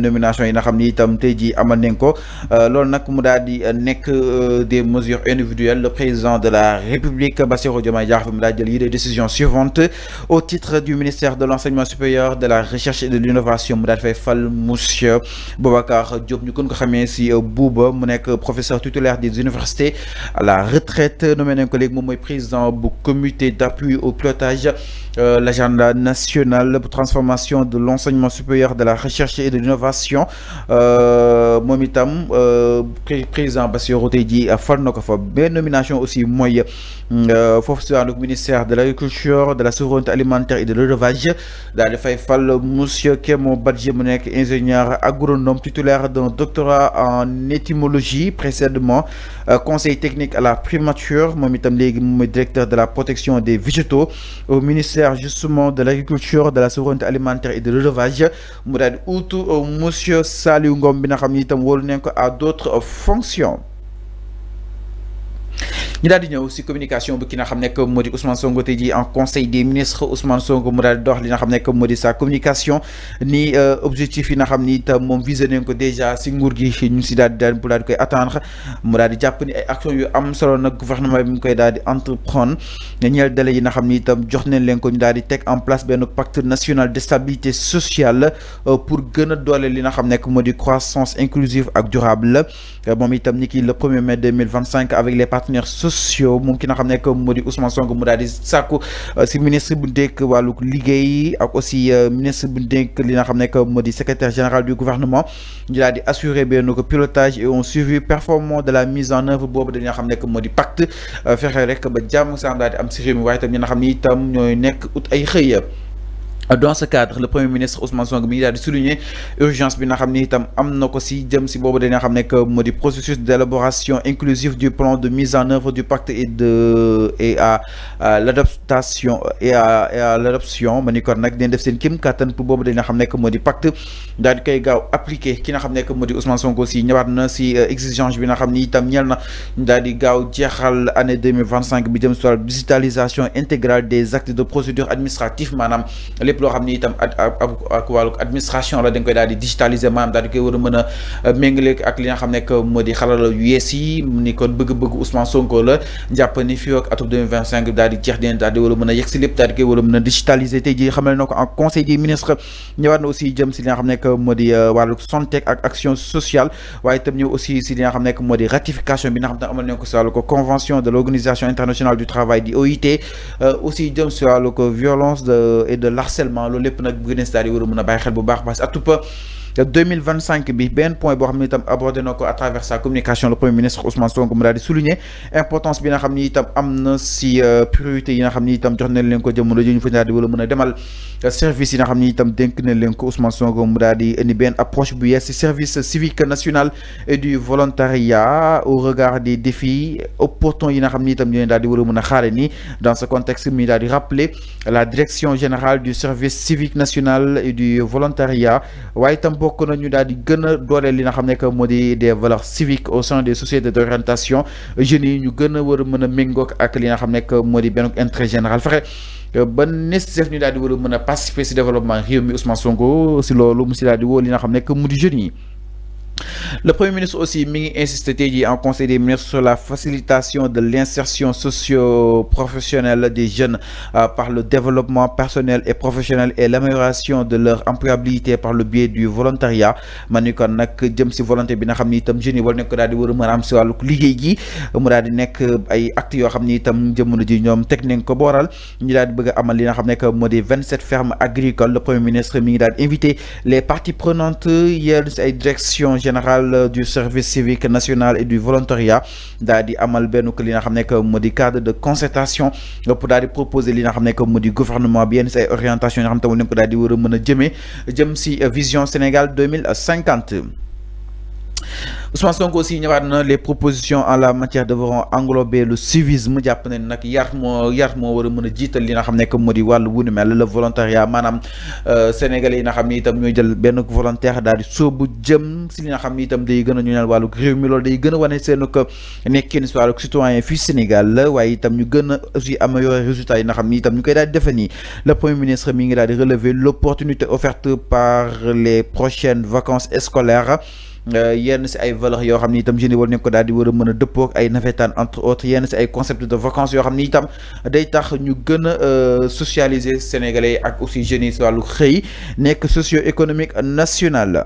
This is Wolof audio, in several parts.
nomination yi nga xam ni itam tey jii amal nañ ko loolu nag mu daal di nekk des mesures individuelles. Le président de la République Bassirou Diomaye Diakhar mu daal jël yi des décisions suivantes au titre du ministère de l'enseignement supérieur, de la recherche et de l'innovation mu daal di fay fal monsieur Boubacar Diop ñu gën ko xamee si Bouba mu nekk professeur titulaire des universités à la retraite nommé nañ ko léegi moom mooy président bu comité d'appui au pilotage l'agenda national pour transformation de l'enseignement supérieur, de la recherche et de l'innovation moom itam président Bassirou tey jii fal na ko fa benn nomination aussi mooy foofu si wàllu ministère de l'agriculture, de la souveraineté alimentaire et de l'élevage daal di fay fal monsieur Kémo Badji mu nekk ingénieur agronome titulaire d'un doctorat en étymologie, précédemment conseil technique à la primature moom itam léegi moom mooy directeur de la protection des végétaux au ministère justement de l'agriculture, de la souveraineté alimentaire et de l'élevage mu daal di utu monsieur Saliou Ngom bi nga xam ni itam wóolu nañ ko à d'autres fonctions. ñu daal di ñëw si communication bu ki nga xam ne moo di Ousmane Sonko tey jii en conseil des ministres Ousmane Sonko mu daal di dox li nga xam ne moo di sa communication ni objectif yi nga xam ni itam moom visé nañ ko déjà si nguur gi ñu si daal di koy atteindre mu daal di jàpp ni ay actions yu am solo nag gouvernement bi mu koy daal di entreprendre ñeel délai yi nga xam ni itam jox nañ leen ko ñu daal di teg en place benn pacte national de stabilité sociale pour gën a doole li nga xam ne moo di croissance inclusive ak durable moom itam ni ki le 1er mai 2025 avec les partenaires sociaux moom ki nga xam ne moo di Ousmane Sonko mu daal di sàkku si ministre bu dénk wàllu liggéey ak aussi ministre bu dénk li nga xam ne moo di secrétaire général du gouvernement ñu daal di assurer benn ko pilotage et un suivi performant de la mise en œuvre boobu dañoo xam ne moo di pacte fexe rek ba jàmm sax daal di am si réew mi waaye itam ñi nga xam ni itam ñooy nekk ut ay xëy. Dans ce cadre, le Premier ministre Ousmane Sonko mi ngi daal di souligner urgence bi nga xam ni itam am na ko si jëm si boobu dañoo xam ne moo di processus d'élaboration inclusive du plan de mise en œuvre du pacte et à l'adaptation et à l'adoption ma ni kon nag dañ def seen kim kattan pour boobu dañoo xam ne moo di pacte daal di koy gaaw appliqué ki nga xam ne moo di Ousmane Sonko si ñëwaat na si exigence bi nga xam ni itam ñeel na daal di gaaw jeexal année 2025 bi jëm si wàllu digitalisation intégrale des actes de procédure administrative maanaam lépp loo xam ni itam ak wàllu administration la dañ koy daal di digitaliser maanaam daal di koy war a mën a méngale ak li nga xam ne moo di xarala yu yees yi ni kon bëgg-bëgg Ousmane Sonko la jàpp ni fii ak atum 2025 daal di jeex dinañ daal di war a mën a yegg si lépp daal di koy war a mën a digitaliser tey jii xamal na ko en conseil des ministres ñëwaat na aussi jëm si li nga xam ne moo di wàllu santé ak action sociale waaye itam ñëw aussi si li nga xam ne moo di ratification bi nga xam ne amal nañ ko si wàllu ko convention de l'organisation internationale du travail di OIT aussi jëm si wàllu ko violence et de harcèlement loolu lépp nag bu gën a daal di war a mën a bàyyi xel bu baax parce que atub 2025 bi benn point boo xam ne itam abordé na ko à travers sa communication le premier ministre Ousmane Sonko mu daal di souligner importance bi nga xam ni itam am na si priorité yi nga xam ni itam jox nañ leen ko jamono ji ñu fa daal di war a mën a demal service yi nga xam ni itam dénk nañ leen ko Ousmane Sonko mu daal di indi benn approche bu yees si service civique national et du volontariat au regard des défis opportuns yi nga xam ni itam ñooñu daal di war a mën a xaare ni dans ce contexte mi daal di rappeler la direction générale du service civique national et du volontariat waaye itam bokk nañu daal di gën a dooleel li nga xam ne que moo di des valeurs civiques au sein des sociétés d'orientation jeunes yi ñu gën a war a mën a méngoog ak li nga xam ne que moo di benn intérêt général fexe ba nécessaire ñu daal di war a mën a participer si développement réew mi Ousmane Sonko si loolu mu si daal di woo li nga xam ne que mu di jeunes yi. Le Premier ministre aussi mi ngi insisté tey jii en conseil des ministres sur la facilitation de l'insertion socio-professionnelle des jeunes par le développement personnel et professionnel et l'amélioration de leur employabilité par le biais du volontariat ma ni kon nag jëm si volonté bi nga xam ni itam jeunes yi war nañ ko daal di war a mën a am si wàllu liggéey gi mu daal di nekk ay actes yoo xam ni itam jamono ji ñoom teg nañ ko booral ñu daal di bëgg a amal li nga xam ne que moo di 27 fermes agricoles. Le Premier ministre mi ngi daal di invité les parties prenantes yéen si ay directions générale du service civique national et du volontariat daal di amal benn li nga xam ne que moo di cadre de concertation pour daal di proposer li nga xam ne que moo di gouvernement bi yenn si ay orientation yoo xam tamit nañ ko daal di war a mën a jëm si vision Sénégal 2050. Ousmane Sonko aussi ñëwaat na les propositions en la matière devront englober le civisme jàpp ne nag yar moo war a mën a jiital li nga xam ne que moo di wàllu wu ni mel le volontariat maanaam sénégalais yi nga xam ni itam ñooy jël benn volontaire daal di sóobu jëm si li nga xam ni itam day gën a ñu naan wàllu réew mi loolu day gën a wane seen ko nekkin si wàllu citoyen fii Sénégal la waaye itam ñu gën a aussi améliorer résultats yi nga xam ni itam ñu koy daal di defe nii le premier ministre mi ngi daal di relever l'opportunité offerte par les prochaines vacances scolaires yenn si ay valeurs yoo xam ni itam jeunes yi war nañ ko daal di war a mën a dëppoo ak ay navétanes entre autres yenn si ay concepts de vacances yoo xam ni itam day tax ñu gën a socialiser sénégalais ak aussi jeunes yi si wàllu xëy nekk socio-économique national.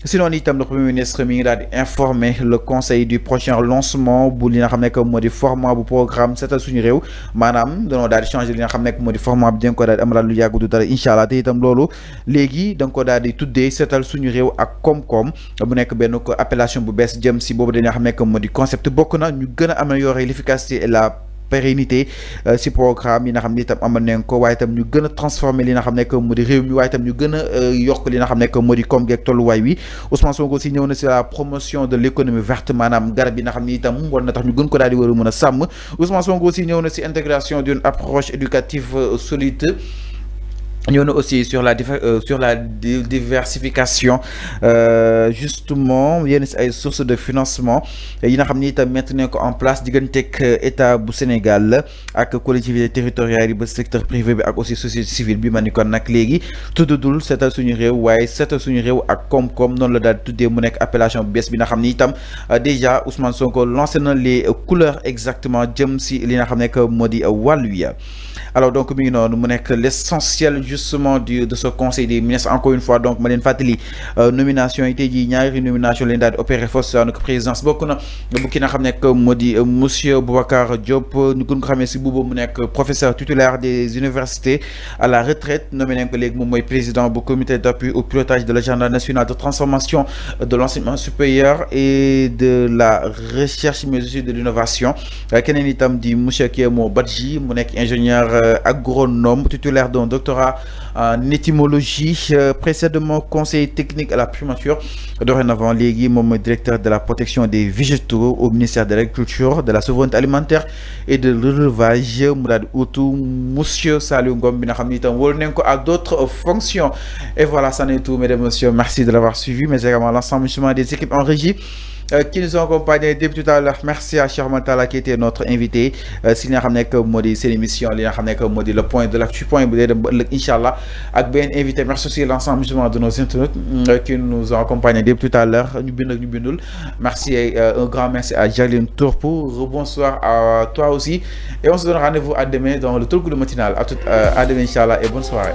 Sinon itam le premier ministre mi ngi daal di informer le conseil du prochain lancement bu li nga xam ne que moo di format bu programme seetal suñu réew maanaam danoo daal di changer li nga xam ne moo di format bi danga ko daal di amalaat lu yàggu du dara incha allah te itam loolu léegi da nga ko daal di tuddee seetal suñu réew ak koom-koom bu nekk benn ko appellation bu bees jëm si boobu dañoo xam ne que moo di concept bokk na ñu gën a améliorer l'efficacité et la pérennité si programme yi nga xam ne itam amal nañ ko waaye itam ñu gën a transformer li nga xam ne que moo di réew mi waaye itam ñu gën a yokk li nga xam ne que moo di koom geeg tolluwaay wi Ousmane Sonko aussi ñëw na si la promotion de l'économie verte maanaam garab yi nga xam ne itam war na tax ñu gën ko daal di war a mën a sàmm Ousmane Sonko aussi ñëw na si intégration d'une approche éducative solide. ñëw na aussi sur la diversification justement yenn si ay sources de financement yi nga xam ni itam mettre nañ ko en place digganteeg état bu Sénégal ak collectivité territoriale yi ba secteur privé bi ak aussi société civile bi ma ni kon nag léegi tuddul seetal suñu réew waaye seetal suñu réew ak koom-koom noonu la daal di tuddee mu nekk appellation bu bees bi nga xam ni itam déjà Ousmane Sonko lancé na les couleurs exactement jëm si li nga xam ne que moo di wàllu wi alors donc mi ngi noonu mu nekk l'essentiel justement de ce conseil des ministres encore une fois donc ma leen fàttali nomination yi tey jii ñaari nomination leen daal di opéré force donc présidence bokk na bu ki nga xam ne moo di monsieur Boubacar Diop ñu gën ko xamee si boobu mu nekk professeur titulaire des universités à la retraite nommé nañ ko léegi moom mooy président bu comité d'appui au pilotage de l'agenda national de transformation de l'enseignement supérieur et de la recherche mais aussi de l'innovation keneen itam di monsieur Kémo Badji mu nekk ingénieur agronome titulaire d'un doctorat en étymologie précédemment conseiller technique à la primature dorénavant léegi moom mooy directeur de la protection des végétaux au ministère de l'agriculture de la souveraineté alimentaire et de l'élevage mu daal di utu monsieur Saliou Ngom bi nga xam ni itam wóolu nañ ko à d'autres fonctions et voilà ça n'est tout mesdames et messieurs merci de l'avoir suivi mais également l'ensemble des équipes en régie qui nous ont accompagnés depuis tout à l'heure merci à Cheikh Matala qui était notre invité si li nga xam ne que moo di seen émission li nga xam ne que moo di le point de l'actu point bu dee dem ba ëllëg incha allah ak benn invité merci aussi l'ensemble justement de nos internautes qui nous ont accompagnés depuis tout à l'heure ñu bind ak ñu bindul merci un grand merci à Jacqueline Tourpou bonsoir à toi aussi et on se donne rendez-vous à demain dans le talk du matinal à demain incha allah et bonne soirée.